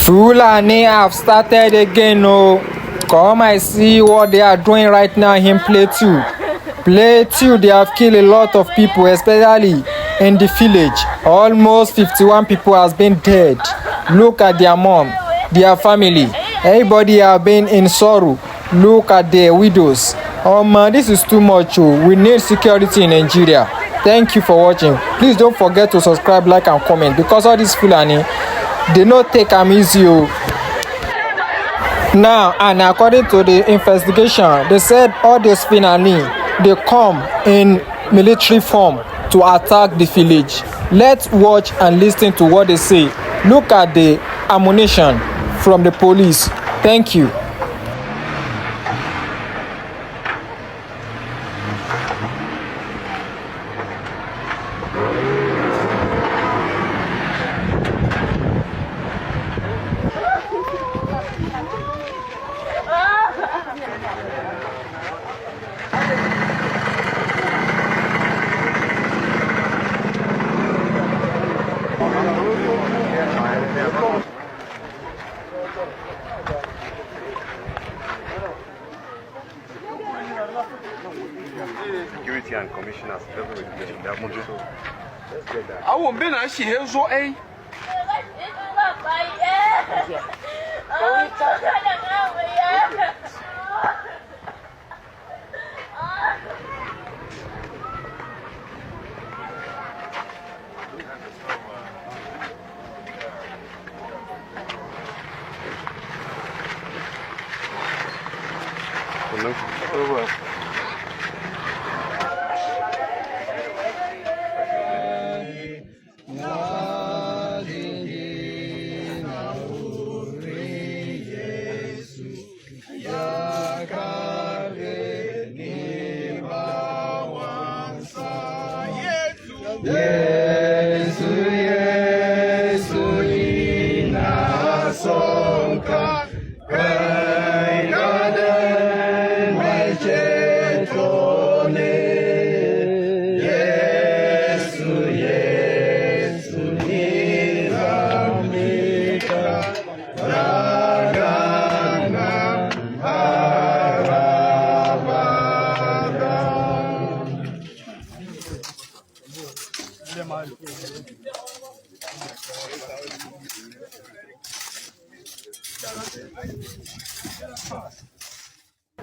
Fulani have started again. Oh, come and see what they are doing right now in Plateau. Plateau, they have killed a lot of people, especially in the village. Almost 51 people has been dead. Look at their mom, their family. Everybody have been in sorrow. Look at their widows. Oh man, this is too much. Oh. We need security in Nigeria. Thank you for watching. Please don't forget to subscribe, like and comment, because all this Fulani, they not take am easy. Now, and according to the investigation, they said all these Fulani, they come in military form to attack the village. Let's watch and listen to what they say. Look at the ammunition from the police. Thank you. Security and commissioners, I won't be nice here, so eh?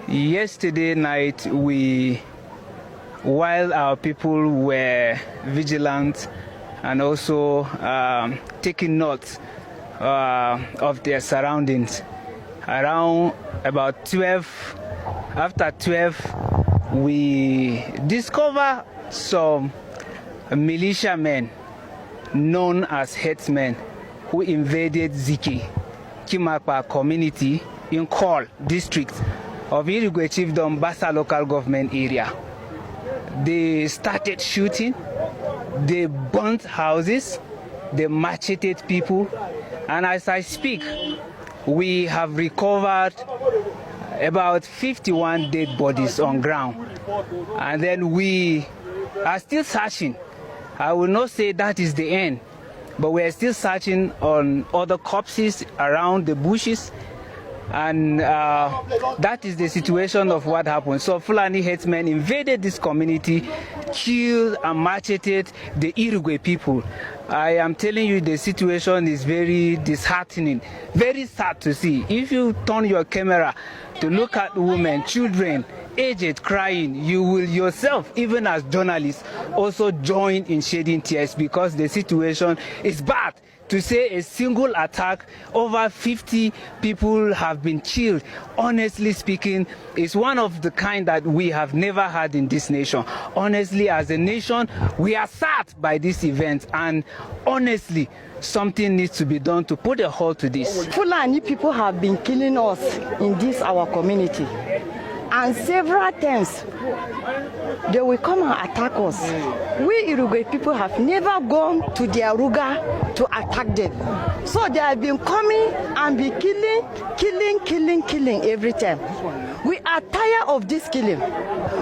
Yesterday night, while our people were vigilant and also taking note of their surroundings, around about 12, after 12, we discovered some militiamen known as headsmen who invaded Ziki, Kimakpa community in Kol district of Enugu Chiefdom Basa local government area. They started shooting, they burnt houses, they macheted people, and as I speak, we have recovered about 51 dead bodies on ground. And then we are still searching. I will not say that is the end, but we are still searching on other corpses around the bushes. And that is the situation of what happened. So Fulani headsmen invaded this community, killed and macheted the Enugu people. I am telling you, the situation is very disheartening, very sad to see. If you turn your camera to look at women, children, aged crying, you will yourself, even as journalists, also join in shedding tears, because the situation is bad. To say a single attack, over 50 people have been killed, honestly speaking, is one of the kind that we have never had in this nation. Honestly, as a nation, we are sad by this event, and honestly, something needs to be done to put a halt to this. Fulani people have been killing us in this our community, and several times they will come and attack us. We Uruguay people have never gone to their Ruga to attack them. So they have been coming and be killing every time. We are tired of this killing.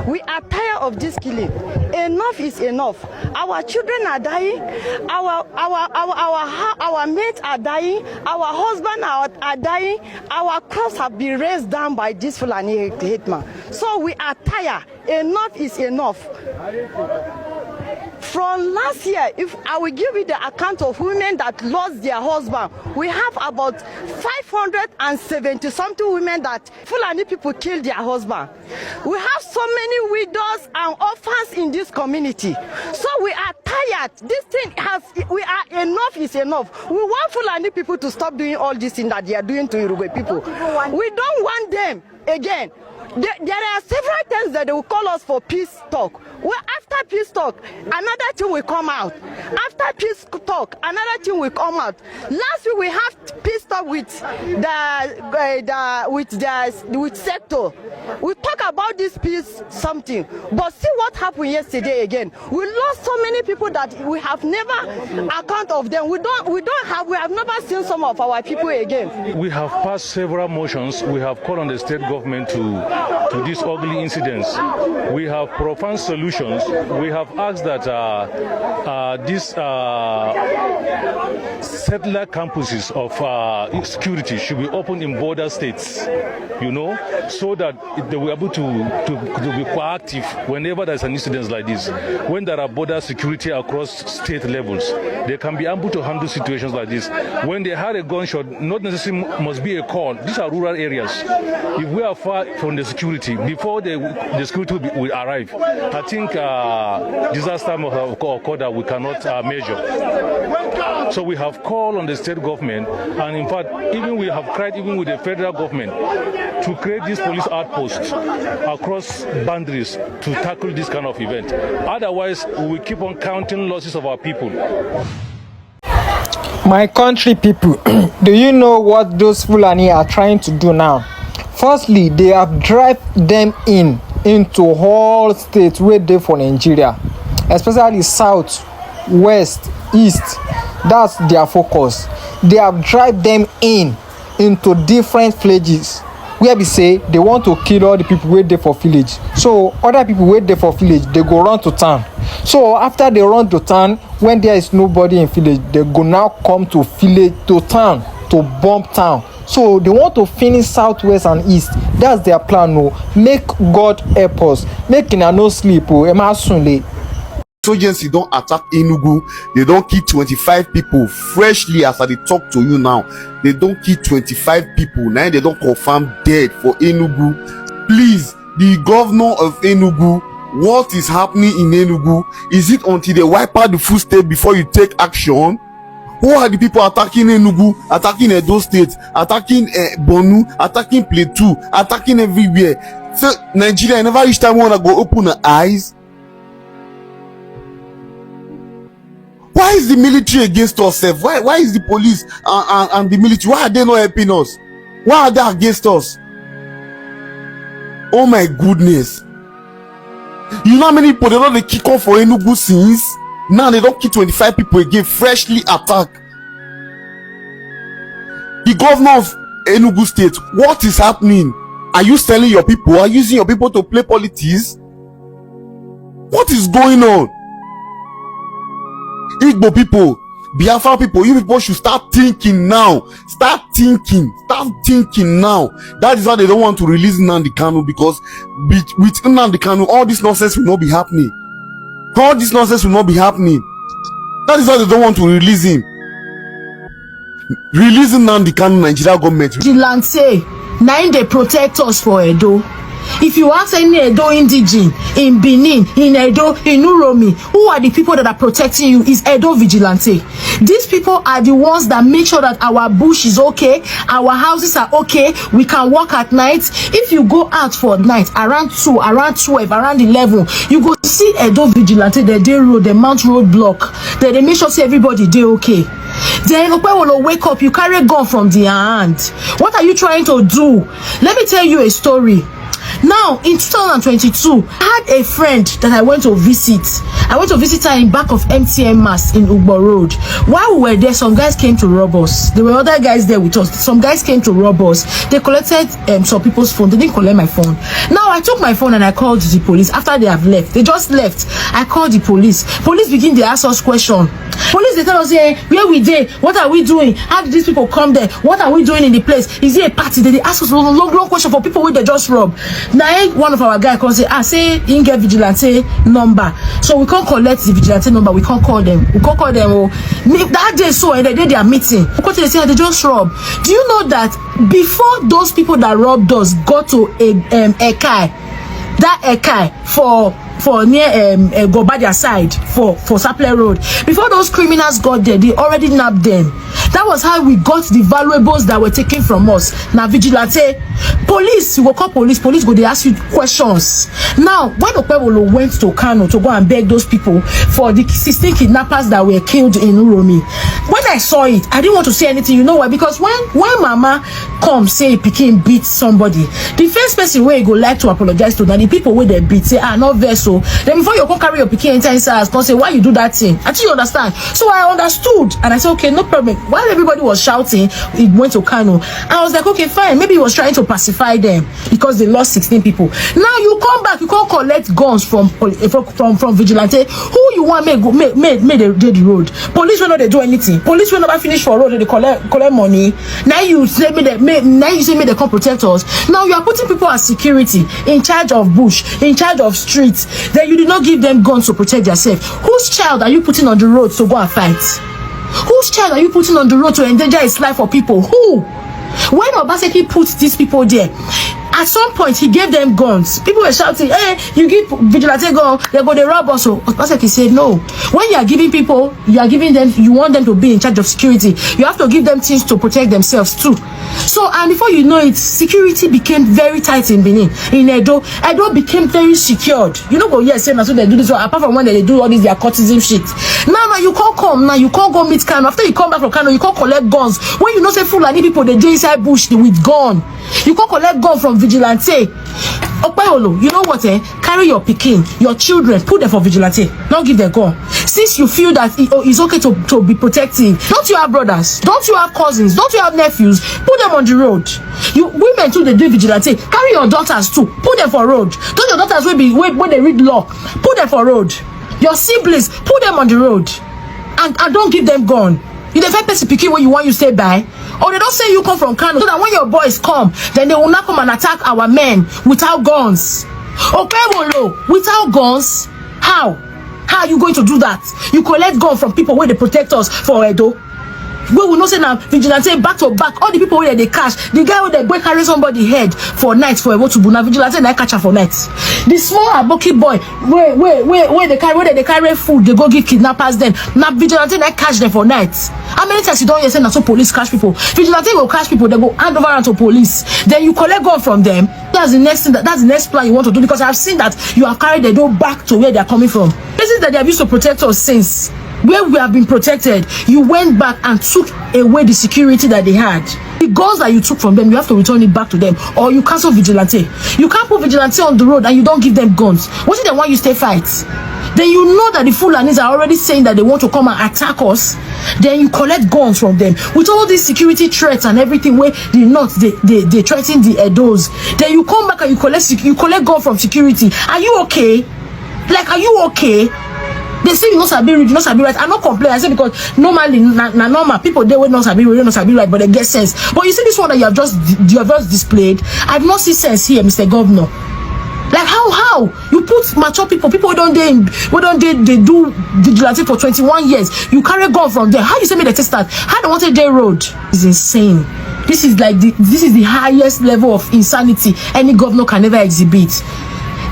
We are tired of this killing. Enough is enough. Our children are dying. Our mates are dying. Our husbands are dying. Our crops have been raised down by this Fulani hitman. So we are tired. Enough is enough. From last year, if I will give you the account of women that lost their husband, we have about 570 something women that Fulani people killed their husband. We have so many widows and orphans in this community. So we are tired. This thing enough is enough. We want Fulani people to stop doing all this thing that they are doing to Uruguay people. We don't want them again. There are several times that they will call us for peace talk. Well, after peace talk, another thing will come out. After peace talk, another thing will come out. Last week we have peace talk with with sector. We talk about this peace something, but see what happened yesterday again. We lost so many people that we have never account of them. We have never seen some of our people again. We have passed several motions. We have called on the state government to these ugly incidents. We have profound solutions. We have asked that these settler campuses of security should be opened in border states, you know, so that they will be able to be proactive whenever there's an incident like this. When there are border security across state levels, they can be able to handle situations like this. When they had a gunshot, not necessarily must be a call. These are rural areas. If we are far from the security, before the security will arrive, I think disaster must have occurred that we cannot measure. So we have called on the state government, and in fact, even we have cried even with the federal government to create these police outposts across boundaries to tackle this kind of event. Otherwise, we will keep on counting losses of our people. My country people, do you know what those Fulani are trying to do now? Firstly, they have driven them into all states where they for Nigeria, especially south, west, east. That's their focus. They have driven them into different villages where we say they want to kill all the people where they for village. So other people where they for village, they go run to town. So after they run to town, when there is nobody in village, they go now come to village, to town, to bomb town. So they want to finish southwest and east. That's their plan. No, make God help us. Make ina no sleep. Insurgency don't attack Enugu. They don't kill 25 people freshly as I talk to you now. They don't kill 25 people. Now they don't confirm dead for Enugu. Please, the governor of Enugu, what is happening in Enugu? Is it until they wipe out the full state before you take action? Who are the people attacking Enugu, attacking Edo State, attacking Bonu, attacking Plateau, attacking everywhere? So Nigeria never reach time wanna go open her eyes. Why is the military against us? Why is the police and the military? Why are they not helping us? Why are they against us? Oh my goodness! You know how many people they don't kick off for Enugu since? Now they don't kill 25 people again, freshly attacked. The governor of Enugu State, what is happening? Are you selling your people? Are you using your people to play politics? What is going on? Igbo people, Biafra people, you people should start thinking now. Start thinking now. That is why they don't want to release Nnamdi Kanu, because with Nnamdi Kanu, all this nonsense will not be happening. All this nonsense will not be happening. That is why they don't want to release him. Releasing Nnamdi Kanu, Nigeria government. Vigilante, now they protect us for Edo. If you ask any Edo indigene in Benin, in Edo, in Uromi, who are the people that are protecting you? Is Edo Vigilante. These people are the ones that make sure that our bush is okay, our houses are okay, we can walk at night. If you go out for night, around 2, around 12, around 11, you go see Edo Vigilante, the day road, the mount road block. They make sure say everybody they okay. Then when you wake up, you carry a gun from their hand. What are you trying to do? Let me tell you a story. Now, in 2022, I had a friend that I went to visit. I went to visit her in back of MTN Mass in Ugbo Road. While we were there, some guys came to rob us. There were other guys there with us. Some guys came to rob us. They collected some people's phone. They didn't collect my phone. Now, I took my phone and I called the police. After they have left, they just left. I called the police. Police begin to ask us questions. Police, they tell us, hey, where we there? What are we doing? How did these people come there? What are we doing in the place? Is it a party? They ask us long question for people where they just rob. Now, one of our guys comes say, he didn't get vigilante number. So we can't collect the vigilante number. We can't call them. We can't call them. Oh, that day, so and they did their meeting. Because they say they just rob. Do you know that before those people that robbed us got to Ekai, that Ekai for near Gobadia side for Saple Road, before those criminals got there, they already nabbed them. That was how we got the valuables that were taken from us. Now vigilante, police, you will call police go, they ask you questions. Now when Okpebolo went to Kano to go and beg those people for the 16 kidnappers that were killed in Uromi, when I saw it, I didn't want to say anything. You know why? Because when mama come say Pikin beat somebody, the first person where you go like to apologize to, that the people where they beat say, not vessel. Then before you come carry your Pikin enter inside, don't say why you do that thing. Actually, you understand. So I understood and I said, okay, no problem. While everybody was shouting, it went to Kano. I was like, okay, fine. Maybe he was trying to pacify them because they lost 16 people. Now you come back, you can't collect guns from vigilante. Who you want made the road? Police will not they do anything. Police will never finish for road. They collect money. Now you say me they come protect us. Now you are putting people as security in charge of bush, in charge of streets. Then you did not give them guns to protect yourself. Whose child are you putting on the road to go and fight? Whose child are you putting on the road to endanger his life for people? Who? When Obaseki put these people there, at some point he gave them guns. People were shouting, hey, you give vigilante gun, they rob us. So Obaseki said, no. When you are giving people, you are giving them, you want them to be in charge of security. You have to give them things to protect themselves too. So, and before you know it, security became very tight in Benin. In Edo became very secured. You know, go, yes, same as so they do this one. Apart from when they do all this, their courtesan shit. Now you can't come. Now you can't go meet Kano. After you come back from Kano, you can't collect guns. When you know say Fulani people, they do inside bush with gun. You can't collect gun from vigilante. Okpayolo, you know what? Carry your Pikin, your children, put them for vigilante. Don't give them gun. Since you feel that it's okay to be protective, don't you have brothers? Don't you have cousins? Don't you have nephews? Put them on the road. You women too, they do vigilante. Carry your daughters too. Put them for road. Don't your daughters when they read law? Put them for road. Your siblings, put them on the road. And don't give them gun. You the first person Pikin where you want you stay by. Or they don't say you come from Kano, so that when your boys come, then they will not come and attack our men without guns. Okay, Wolo, without guns, how? How are you going to do that? You collect guns from people where they protect us for Edo. We will not say now vigilante back to back. All the people where they catch, the guy where they boy carry somebody head for night for Edo to Buna vigilante and I catch her for night. The small aboki boy where they carry food, they go give kidnappers then. Now vigilante and I catch them for night. How many times you don't hear say so police catch people? Vigilante will catch people, they go hand over to police. Then you collect gun from them. That's the next thing. That's the next plan you want to do, because I've seen that you have carried the door back to where they are coming from. This is that they have used to protect us since. Where we have been protected, you went back and took away the security that they had. The guns that you took from them, you have to return it back to them, or you cancel vigilante. You can't put vigilante on the road and you don't give them guns. What if they want you stay fight? Then you know that the Fulanis are already saying that they want to come and attack us. Then you collect guns from them with all these security threats and everything where the North they threaten the Edos. Then you come back and you collect guns from security. Are you okay? Like, are you okay? They say you not sabi read, you not sabi right. I'm not complaining. I say because normally, normal people they will not sabi read, not sabi right, but they get sense. But you see this one that you have just displayed. I've not seen sense here, Mr. Governor. Like how you put mature people who don't they do vigilante for 21 years. You carry gun from there. How you say me the test that? How they wanted their road is insane. This is the highest level of insanity any governor can ever exhibit.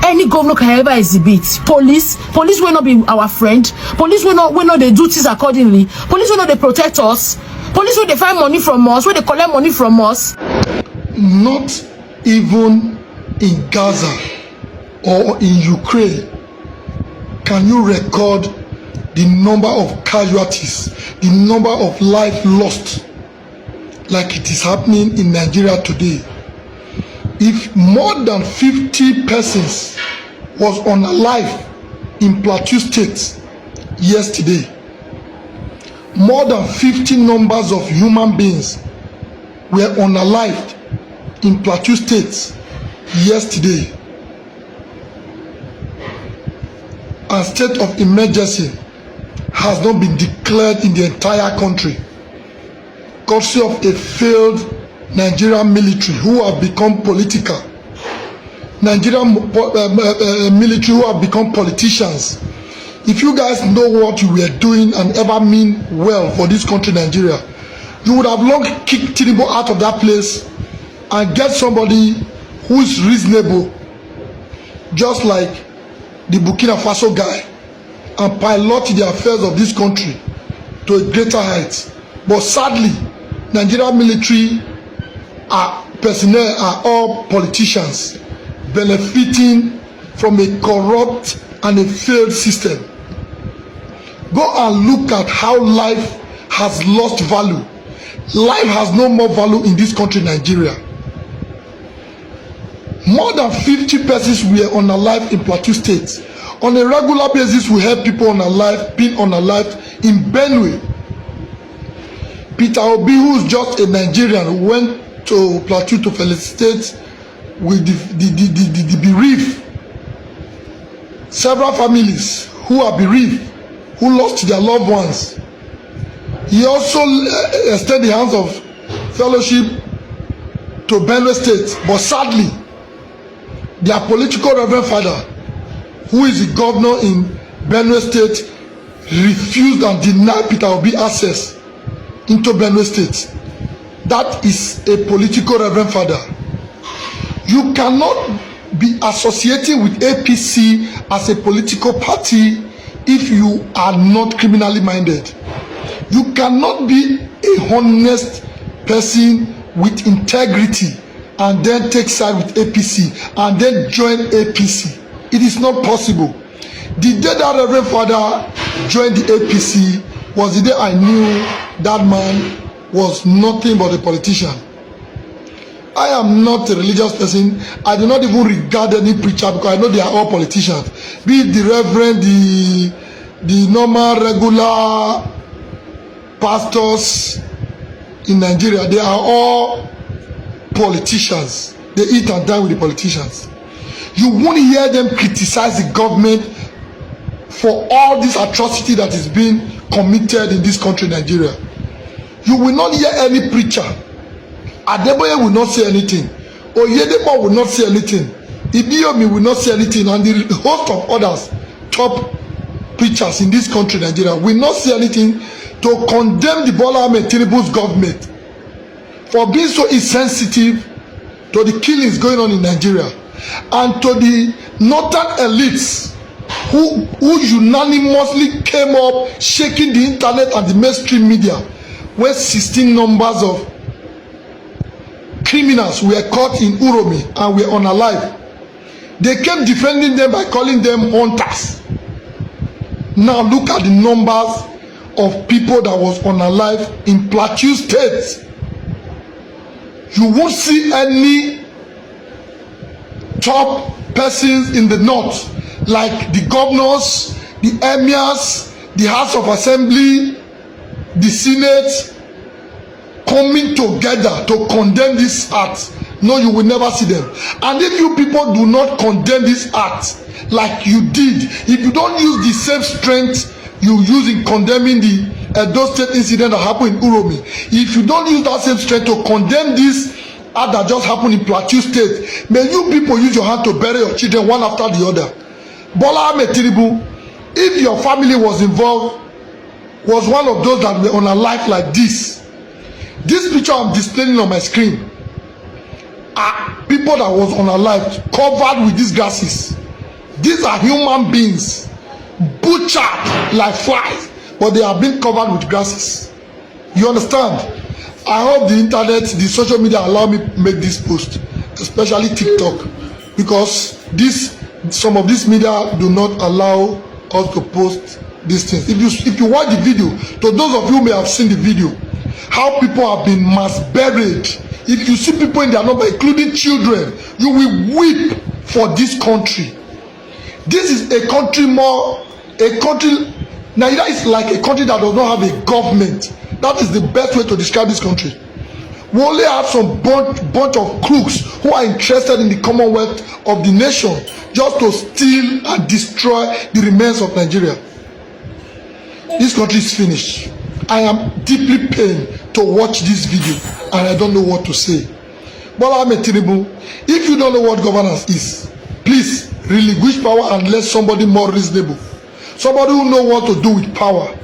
Any governor can ever exhibit. Police will not be our friend. Police will not they do things accordingly. Police will not they protect us. Police will they find money from us, will they collect money from us. Not even in Gaza or in Ukraine can you record the number of casualties, the number of lives lost like it is happening in Nigeria today. if more than 50 persons was unalive in Plateau State yesterday, more than 50 numbers of human beings were unalived in Plateau State yesterday, and state of emergency has not been declared in the entire country, courtesy of a failed Nigerian military who have become political, Nigerian military who have become politicians. If you guys know what you were doing and ever mean well for this country, Nigeria, you would have long kicked tinubu out of that place and get somebody who is reasonable, just like the Burkina Faso guy, and pilot the affairs of this country to a greater height. But sadly, Nigerian military personnel are all politicians benefiting from a corrupt and a failed system. Go and look at how life has lost value. Life has no more value in this country, Nigeria. More than 50 persons were unalived in Plateau State. On a regular basis, we have people being unalived in Benue. Peter Obi, who is just a Nigerian, went to Plateau to felicitate with the bereaved. Several families who are bereaved, who lost their loved ones. He also extended the hands of fellowship to Benue State, but sadly, their political reverend father, who is the governor in Benue State, refused and denied Peter Obi access into Benue State. That is a political reverend father. You cannot be associating with APC as a political party if you are not criminally minded. You cannot be a honest person with integrity and then take side with APC and then join APC. It is not possible. The day that Reverend Father joined the APC was the day I knew that man was nothing but a politician. I am not a religious person. I do not even regard any preacher because I know they are all politicians. Be it the reverend, the normal, regular pastors in Nigeria, they are all politicians. They eat and die with the politicians. You won't hear them criticize the government for all this atrocity that is being committed in this country, Nigeria. You will not hear any preacher. Adeboye will not say anything. Oyedepo will not say anything. Ibiyomi will not say anything. And the host of others, top preachers in this country, Nigeria, will not say anything to condemn the Bola Tinubu's government for being so insensitive to the killings going on in Nigeria, and to the northern elites who unanimously came up shaking the internet and the mainstream media when 16 numbers of criminals were caught in Uromi and were unalive. They kept defending them by calling them hunters. Now look at the numbers of people that was unalive in Plateau State. You won't see any top persons in the north like the governors, the emirs, the House of Assembly, the Senate coming together to condemn this act. No, you will never see them. And if you people do not condemn this act like you did, if you don't use the same strength you use in condemning the Edo State incident that happened in Uromi, if you don't use that same strength to condemn this act that just happened in Plateau State, may you people use your hand to bury your children one after the other. Bola Tinubu, if your family was involved, was one of those that were on a life like this picture I'm displaying on my screen are people that was on a life covered with these grasses. These are human beings butchered like flies, but they are being covered with grasses. You understand? I hope the internet, the social media allow me to make this post, especially TikTok, because some of this media do not allow us to post these things. If you watch the video, to those of you who may have seen the video, how people have been mass buried If you see people in their number, including children, you will weep for this country. This is a country Nigeria is like a country that does not have a government. That is the best way to describe this country. We only have some bunch of crooks who are interested in the commonwealth of the nation just to steal and destroy the remains of Nigeria. This country is finished. I am deeply pained to watch this video and I don't know what to say. Bola tinubu, if you don't know what governance is, please relinquish power and let somebody more reasonable, somebody who knows what to do with power,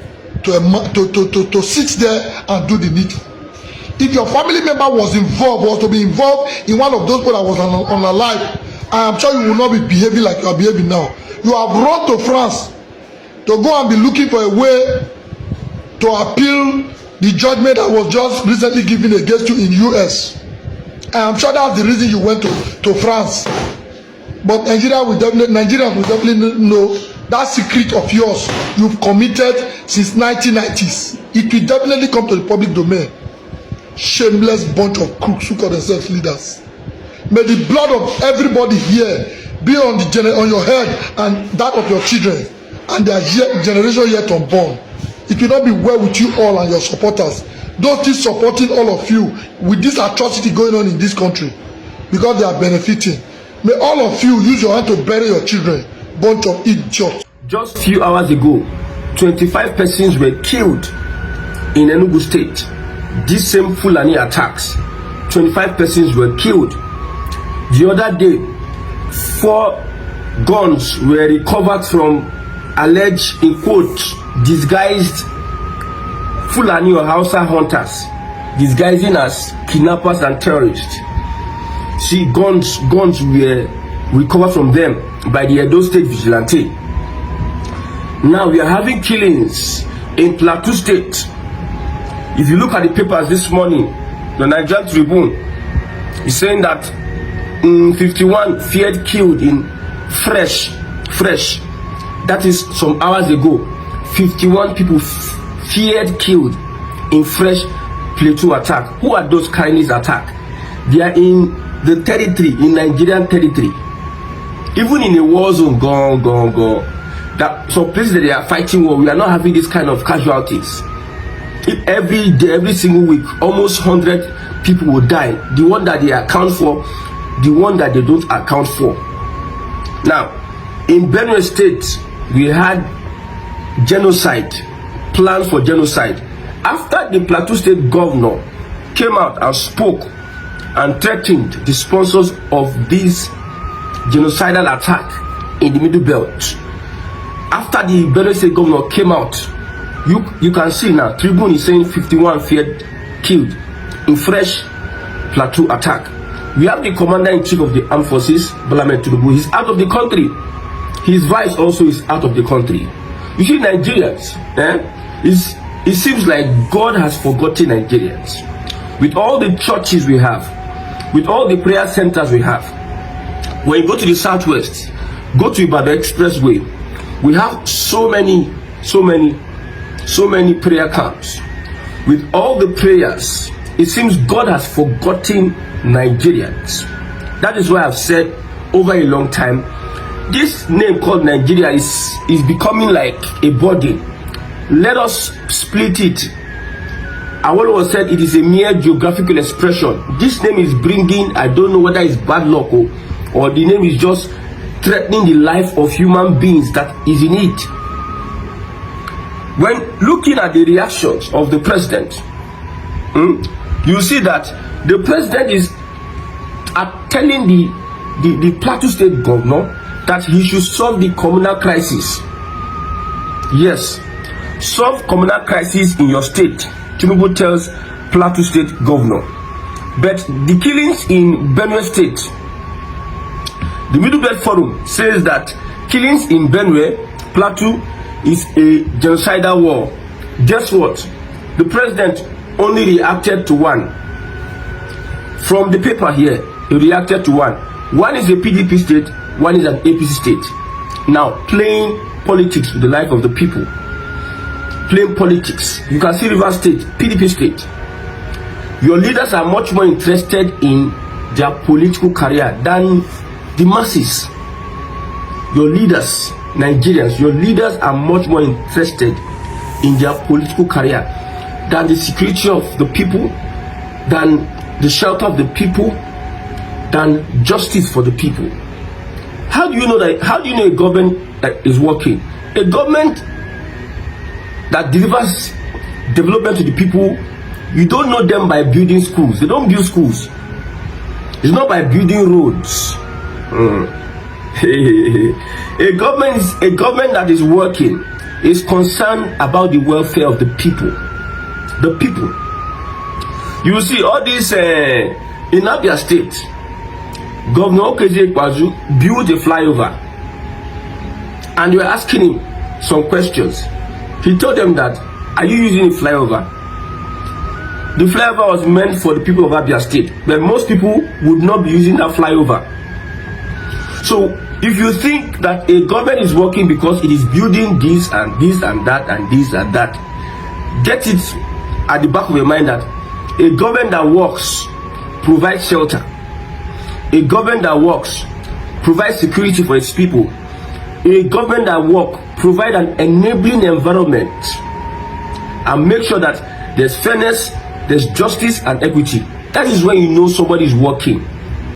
to sit there and do the needful. If your family member was to be involved in one of those people that was unalive, I am sure you will not be behaving like you are behaving now. You have run to France to go and be looking for a way to appeal the judgment that was just recently given against you in US. I am sure that's the reason you went to France. But Nigerians will definitely know that secret of yours you've committed since 1990s. It will definitely come to the public domain. Shameless bunch of crooks who call themselves leaders. May the blood of everybody here be on your head and that of your children and their generation yet unborn. It will not be well with you all and your supporters. Those still supporting all of you with this atrocity going on in this country because they are benefiting. May all of you use your hand to bury your children. Bunch of idiots. Just a few hours ago, 25 persons were killed in Enugu state. These same Fulani attacks, 25 persons were killed. The other day, 4 guns were recovered from alleged, in quotes, disguised Fulani or Hausa hunters, disguising as kidnappers and terrorists. See, guns were recovered from them by the Edo State vigilante. Now we are having killings in Plateau State. If you look at the papers this morning, the Nigerian Tribune is saying that 51 feared killed in fresh. That is some hours ago. 51 people feared killed in fresh Plateau attack. Who are those Chinese attack? They are in the territory, in Nigerian territory. Even in a war zone, go. That some places that they are fighting war, we are not having this kind of casualties. Every day, every single week, almost 100 people will die. The one that they account for, the one that they don't account for. Now, in Benue State, we had genocide, plans for genocide. After the Plateau State governor came out and spoke and threatened the sponsors of this genocidal attack in the Middle Belt. After the Benue State governor came out, you can see now, Tribune is saying 51 feared killed in fresh Plateau attack. We have the commander-in-chief of the armed forces, Bola Tinubu. He's out of the country. His vice also is out of the country. You see, Nigerians, it seems like God has forgotten Nigerians. With all the churches we have, with all the prayer centers we have, when you go to the southwest, go to Ibadan Expressway, we have so many prayer camps. With all the prayers, it seems God has forgotten Nigerians. That is why I've said over a long time, this name called Nigeria is becoming like a burden. Let us split it. Awolowo said it is a mere geographical expression. This name is bringing, I don't know whether it's bad luck or the name is just threatening the life of human beings that is in it. When looking at the reactions of the president, you see that the president is telling the Plateau State governor that he should solve the communal crisis. Yes, solve communal crisis in your state, Tinubu tells Plateau State governor. But the killings in Benue State, the Middle Belt Forum says that killings in Benue, Plateau, is a genocidal war. Guess what? The president only reacted to one. From the paper here, he reacted to one. One is a PDP state, one is an APC state. Now, playing politics with the life of the people. Playing politics. You can see River State, PDP state. Your leaders are much more interested in their political career than the masses. Your leaders, Nigerians, your leaders are much more interested in their political career than the security of the people, than the shelter of the people, than justice for the people. How do you know that? How do you know a government that is working? A government that delivers development to the people, you don't know them by building schools. They don't build schools. It's not by building roads. A government that is working is concerned about the welfare of the people. The people. You see all this in Abia State. Governor Okezie Ikpeazu built a flyover, and they were asking him some questions. He told them that, are you using a flyover? The flyover was meant for the people of Abia State, but most people would not be using that flyover. So if you think that a government is working because it is building this and this and that and this and that, get it at the back of your mind that a government that works provides shelter. A government that works provides security for its people. A government that works provides an enabling environment and make sure that there's fairness, there's justice and equity. That is when you know somebody is working.